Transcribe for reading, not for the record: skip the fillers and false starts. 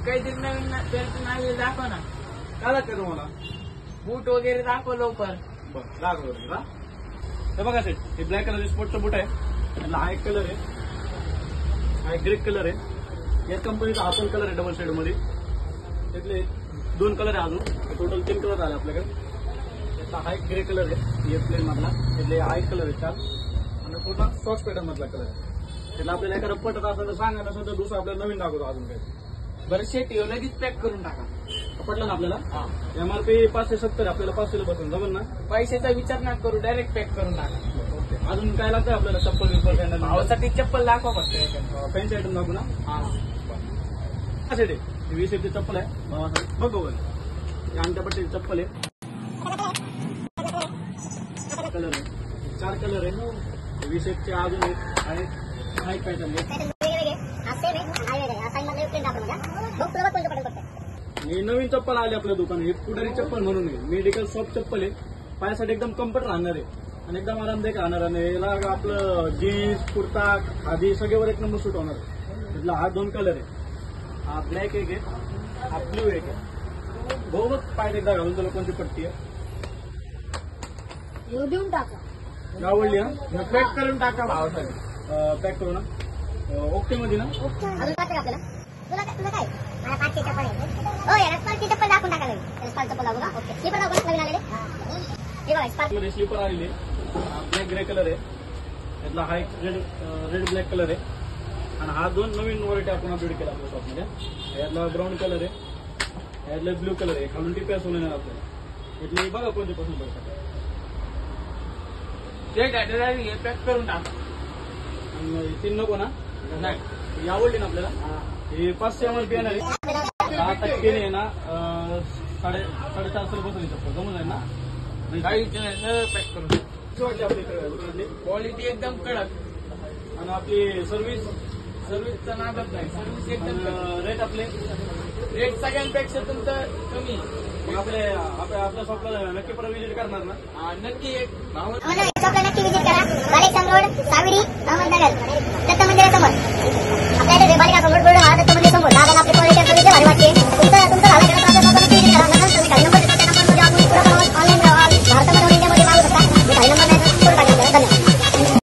काहीतरी नवीन नावे दाखव ना. काय लागतं तुम्हाला? बूट वगैरे दाखव लवकर. बरं दाखव का? हे बघा सेट, हे ब्लॅक कलर स्पोर्टचं बूट आहे. याला हा एक कलर आहे, हा एक ग्रे कलर आहे. या कंपनीचा हा पण कलर आहे डबल शेड मध्ये. त्यातले 2 कलर आहे, अजून टोटल 3 कलर आले आपल्याकडे. त्याचा हा एक ग्रे कलर आहे प्लेन मधला. त्यातले हा एक कलर आहे 4 आणि पूर्ण सॉक्स पॅटर्न मधला कलर आहे. त्याला आपल्याला एखादं पटत असेल तर सांगा, नसेल तर दुसरं आपल्याला नवीन दाखवतो अजून काही. बरं शेट येऊ लगेच पॅक करून टाका. पटलं ना आपल्याला? MRP 570, आपल्याला 500 बसून जमल ना? पैशाचा विचार ना करू, डायरेक्ट पॅक करून टाका. ओके. अजून काय लागतं आपल्याला? चप्पल विप्पल सँडल? भावासाठी चप्पल दाखवा फक्त. फॅन्सी आयटम दाखवू ना? हा. 20 ची चप्पल आहे भावासाठी. बघ बघ, अंगठ्या पट्टीची चप्पल आहे. कलर आहे 4 कलर आहे. 20 चे अजून एक आणि हा एक पॅटर्न आहे. ही नवीन चप्पल आली आपल्या दुकानात. ही पुढारी चप्पल म्हणून आहे. मेडिकल सॉफ्ट चप्पल आहे. पायासाठी एकदम कम्फर्ट राहणार आहे आणि एकदम आरामदायक राहणार आहे. याला आपलं जीन्स, कुर्ता, खादी सगळ्यावर एक नंबर सूट होणार आहे. त्यातला हा 2 कलर आहे. हा ब्लॅक एक आहे, हा ब्ल्यू एक आहे. बहुमत पायात एकदा घालून तुला कोणती पट्टी आहे देऊन टाका. आवडली ना? पॅक करून टाका भावासाठी. पॅक करू ना? ओके मध्ये ना? अजून काय आपल्याला? तुला काय? मला 5ची चप्पल आहे. हो यार, स्पार्कची चप्पल दाखवून टाका. स्पार्क चप्पल दाखवू का? ओके. स्लीपर दाखवू नवीन आलेले. हे बघा स्पार्क मध्ये स्लीपर आलेली. ब्लॅक ग्रे कलर आहे. त्यातला हा एक रेड ब्लॅक कलर आहे आणि हा 2 नवीन व्हरायटी आपण अपडेट केला आपल्या शॉपमध्ये. यातला ब्राऊन कलर आहे, यातला ब्ल्यू कलर आहे. खालून टिप्या सोडून येणार आपल्याला. इथली बघा कोणती पसंत पडतात. हे पॅक करून टाका. आणि 3 नको ना? नाही, ही आवडली ना आपल्याला? हे 500 MRP येणार आहे. 10% आहे ना, 450 रुपये चप्पल जमून जाईल ना? काहीच नाही, सरळ पॅक करून टाका. वाटली आपली क्वालिटी एकदम कडक आणि आपली सर्व्हिसचा नादच नाही. सर्व्हिस एकदम रेट आपले रेट सगळ्यांपेक्षा तुमचं कमी. आपल्या शॉपला नक्की परत विजिट करणार ना? नक्की एक भाव शॉपला नक्की विजिट करा. बालेश्वर रोड, सावडी, अहमदनगर, दत्त मंदिरासमोर.